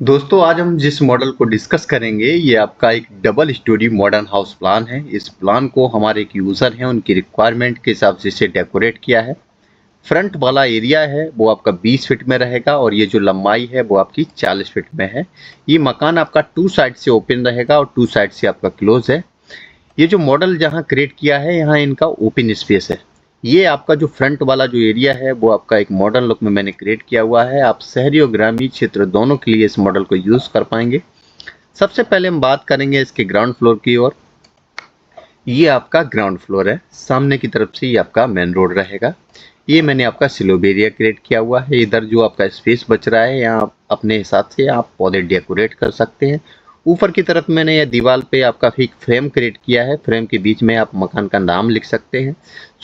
दोस्तों आज हम जिस मॉडल को डिस्कस करेंगे ये आपका एक double storey modern house plan है। इस प्लान को हमारे एक यूज़र हैं उनकी रिक्वायरमेंट के हिसाब से इसे डेकोरेट किया है। फ्रंट वाला एरिया है वो आपका 20 फीट में रहेगा और ये जो लंबाई है वो आपकी 40 फीट में है। ये मकान आपका टू साइड से ओपन रहेगा और टू साइड से आपका क्लोज है। ये जो मॉडल जहाँ क्रिएट किया है यहाँ इनका ओपन स्पेस है। ये आपका जो फ्रंट वाला जो एरिया है वो आपका एक मॉडर्न लुक में मैंने क्रिएट किया हुआ है। आप शहरी और ग्रामीण क्षेत्र दोनों के लिए इस मॉडल को यूज़ कर पाएंगे। सबसे पहले हम बात करेंगे इसके ग्राउंड फ्लोर की ओर। ये आपका ग्राउंड फ्लोर है, सामने की तरफ से ये आपका मेन रोड रहेगा। ये मैंने आपका स्लोप एरिया क्रिएट किया हुआ है। इधर जो आपका स्पेस बच रहा है यहाँ अपने हिसाब से आप पौधे डेकोरेट कर सकते हैं। ऊपर की तरफ मैंने यह दीवार पे आपका एक फ्रेम क्रिएट किया है। फ्रेम के बीच में आप मकान का नाम लिख सकते हैं।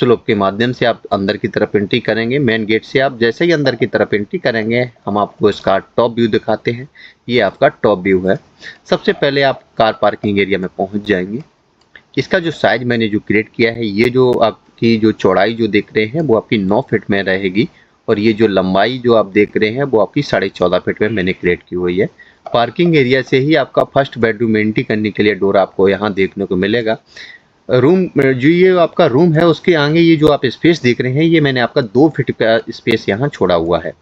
स्लोप के माध्यम से आप अंदर की तरफ एंट्री करेंगे। मेन गेट से आप जैसे ही अंदर की तरफ एंट्री करेंगे हम आपको इसका टॉप व्यू दिखाते हैं। ये आपका टॉप व्यू है। सबसे पहले आप कार पार्किंग एरिया में पहुंच जाएंगे। इसका जो साइज मैंने जो क्रिएट किया है, ये जो आपकी जो चौड़ाई जो देख रहे हैं वो आपकी 9 फीट में रहेगी और ये जो लंबाई जो आप देख रहे हैं वो आपकी 14.5 फीट में मैंने क्रिएट की हुई है। पार्किंग एरिया से ही आपका फर्स्ट बेडरूम में एंट्री करने के लिए डोर आपको यहाँ देखने को मिलेगा। रूम जो ये आपका रूम है उसके आगे ये जो आप स्पेस देख रहे हैं ये मैंने आपका 2 फीट का स्पेस यहाँ छोड़ा हुआ है।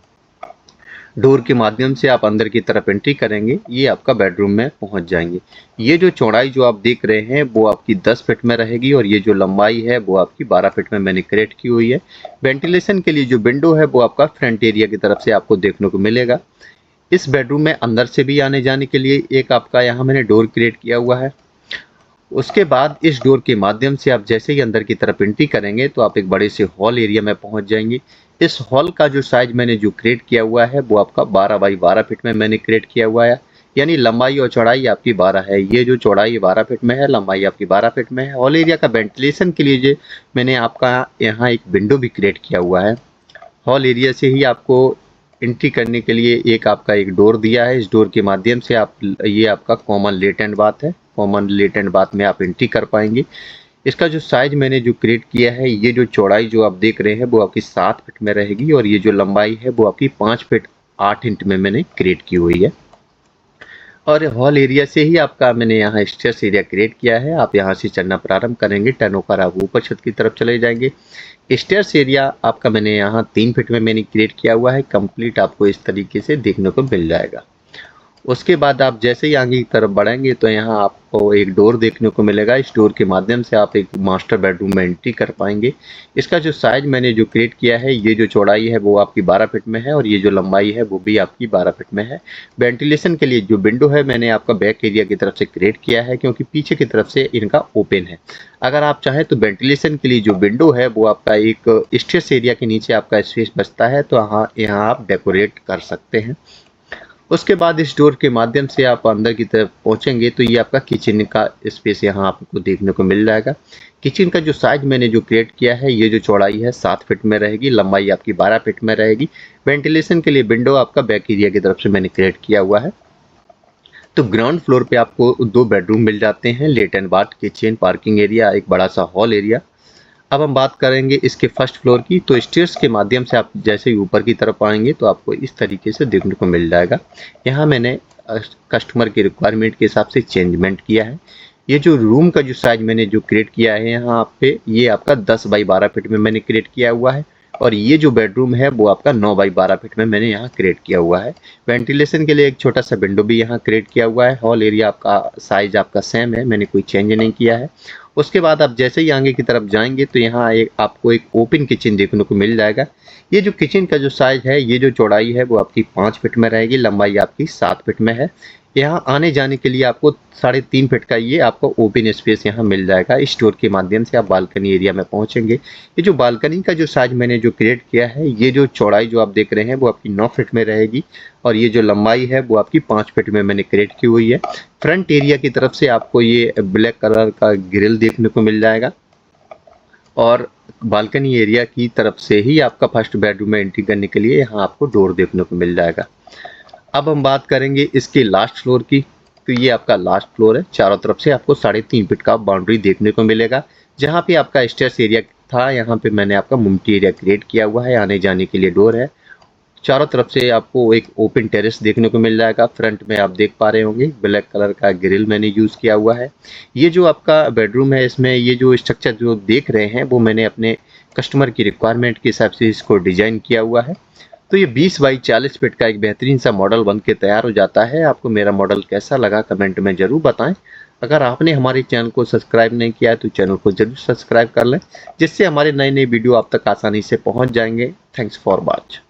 डोर के माध्यम से आप अंदर की तरफ एंट्री करेंगे, ये आपका बेडरूम में पहुंच जाएंगे। ये जो चौड़ाई जो आप देख रहे हैं वो आपकी 10 फीट में रहेगी और ये जो लंबाई है वो आपकी 12 फीट में मैंने क्रिएट की हुई है। वेंटिलेशन के लिए जो विंडो है वो आपका फ्रंट एरिया की तरफ से आपको देखने को मिलेगा। इस बेडरूम में अंदर से भी आने जाने के लिए एक आपका यहाँ मैंने डोर क्रिएट किया हुआ है। उसके बाद इस डोर के माध्यम से आप जैसे ही अंदर की तरफ एंट्री करेंगे तो आप एक बड़े से हॉल एरिया में पहुंच जाएंगे। इस हॉल का जो साइज मैंने जो क्रिएट किया हुआ है वो आपका 12 बाई 12 फीट में मैंने क्रिएट किया हुआ है। यानी लंबाई और चौड़ाई आपकी 12 है। ये जो चौड़ाई 12 फीट में है, लंबाई आपकी 12 फीट में है। हॉल एरिया का वेंटिलेशन के लिए जो मैंने आपका यहाँ एक विंडो भी क्रिएट किया हुआ है। हॉल एरिया से ही आपको एंट्री करने के लिए एक आपका एक डोर दिया है। इस डोर के माध्यम से आप ये आपका कॉमन लेट एंड बाथ है। कॉमन लेट एंड बाथ में आप एंट्री कर पाएंगे। इसका जो साइज मैंने जो क्रिएट किया है, ये जो चौड़ाई जो आप देख रहे हैं वो आपकी 7 फीट में रहेगी और ये जो लंबाई है वो आपकी 5 फीट 8 इंच में मैंने क्रिएट की हुई है। और हॉल एरिया से ही आपका मैंने यहाँ स्टेयर्स एरिया क्रिएट किया है। आप यहाँ से चढ़ना प्रारंभ करेंगे, टर्न होकर आप ऊपर छत की तरफ चले जाएंगे। स्टेयर्स एरिया आपका मैंने यहाँ 3 फीट में मैंने क्रिएट किया हुआ है। कंप्लीट आपको इस तरीके से देखने को मिल जाएगा। उसके बाद आप जैसे ही आगे की तरफ बढ़ेंगे तो यहाँ आपको एक डोर देखने को मिलेगा। इस डोर के माध्यम से आप एक मास्टर बेडरूम में एंट्री कर पाएंगे। इसका जो साइज मैंने जो क्रिएट किया है, ये जो चौड़ाई है वो आपकी 12 फीट में है और ये जो लंबाई है वो भी आपकी 12 फीट में है। वेंटिलेशन के लिए जो विंडो है मैंने आपका बैक एरिया की तरफ से क्रिएट किया है क्योंकि पीछे की तरफ से इनका ओपन है। अगर आप चाहें तो वेंटिलेशन के लिए जो विंडो है वो आपका एक स्टेयर्स एरिया के नीचे आपका स्पेस बचता है, तो यहाँ आप डेकोरेट कर सकते हैं। उसके बाद इस डोर के माध्यम से आप अंदर की तरफ पहुंचेंगे तो ये आपका किचन का स्पेस यहाँ आपको देखने को मिल जाएगा। किचन का जो साइज मैंने जो क्रिएट किया है, ये जो चौड़ाई है 7 फीट में रहेगी, लंबाई आपकी 12 फीट में रहेगी। वेंटिलेशन के लिए विंडो आपका बैक एरिया की तरफ से मैंने क्रिएट किया हुआ है। तो ग्राउंड फ्लोर पे आपको 2 बेडरूम मिल जाते हैं, लेट and bath, kitchen, parking area, एक बड़ा सा हॉल एरिया। अब हम बात करेंगे इसके फर्स्ट फ्लोर की। तो स्टेयर्स के माध्यम से आप जैसे ही ऊपर की तरफ आएंगे तो आपको इस तरीके से देखने को मिल जाएगा। यहाँ मैंने कस्टमर की रिक्वायरमेंट के हिसाब से चेंजमेंट किया है। ये जो रूम का जो साइज मैंने जो क्रिएट किया है यहाँ पे, ये आपका 10 बाई 12 फीट में मैंने क्रिएट किया हुआ है और ये जो बेडरूम है वो आपका 9 बाई 12 फीट में मैंने यहाँ क्रिएट किया हुआ है। वेंटिलेशन के लिए एक छोटा सा विंडो भी यहाँ क्रिएट किया हुआ है। हॉल एरिया आपका साइज आपका सेम है, मैंने कोई चेंज नहीं किया है। उसके बाद आप जैसे ही आगे की तरफ जाएंगे तो यहाँ आपको एक ओपन किचन देखने को मिल जाएगा। ये जो किचन का जो साइज है, ये जो चौड़ाई है वो आपकी 5 फीट में रहेगी, लंबाई आपकी 7 फीट में है। यहाँ आने जाने के लिए आपको 3.5 फीट का ये आपको ओपन स्पेस यहाँ मिल जाएगा। इस डोर के माध्यम से आप बालकनी एरिया में पहुंचेंगे। ये जो बालकनी का जो साइज मैंने जो क्रिएट किया है, ये जो चौड़ाई जो आप देख रहे हैं वो आपकी 9 फीट में रहेगी और ये जो लंबाई है वो आपकी 5 फीट में मैंने क्रिएट की हुई है। फ्रंट एरिया की तरफ से आपको ये ब्लैक कलर का ग्रिल देखने को मिल जाएगा और बालकनी एरिया की तरफ से ही आपका फर्स्ट बेडरूम में एंट्री करने के लिए यहाँ आपको डोर देखने को मिल जाएगा। अब हम बात करेंगे इसके लास्ट फ्लोर की। तो ये आपका लास्ट फ्लोर है। चारों तरफ से आपको 3.5 फीट का बाउंड्री देखने को मिलेगा। जहाँ पे आपका स्टेयर्स एरिया था, यहाँ पे मैंने आपका मुमटी एरिया क्रिएट किया हुआ है, आने जाने के लिए डोर है। चारों तरफ से आपको एक ओपन टेरेस देखने को मिल जाएगा। फ्रंट में आप देख पा रहे होंगे ब्लैक कलर का ग्रिल मैंने यूज़ किया हुआ है। ये जो आपका बेडरूम है, इसमें ये जो स्ट्रक्चर जो देख रहे हैं वो मैंने अपने कस्टमर की रिक्वायरमेंट के हिसाब से इसको डिज़ाइन किया हुआ है। तो ये 20 बाई 40 फीट का एक बेहतरीन सा मॉडल बन के तैयार हो जाता है। आपको मेरा मॉडल कैसा लगा कमेंट में ज़रूर बताएं। अगर आपने हमारे चैनल को सब्सक्राइब नहीं किया है तो चैनल को जरूर सब्सक्राइब कर लें, जिससे हमारे नए नए वीडियो आप तक आसानी से पहुंच जाएंगे। Thanks for watch.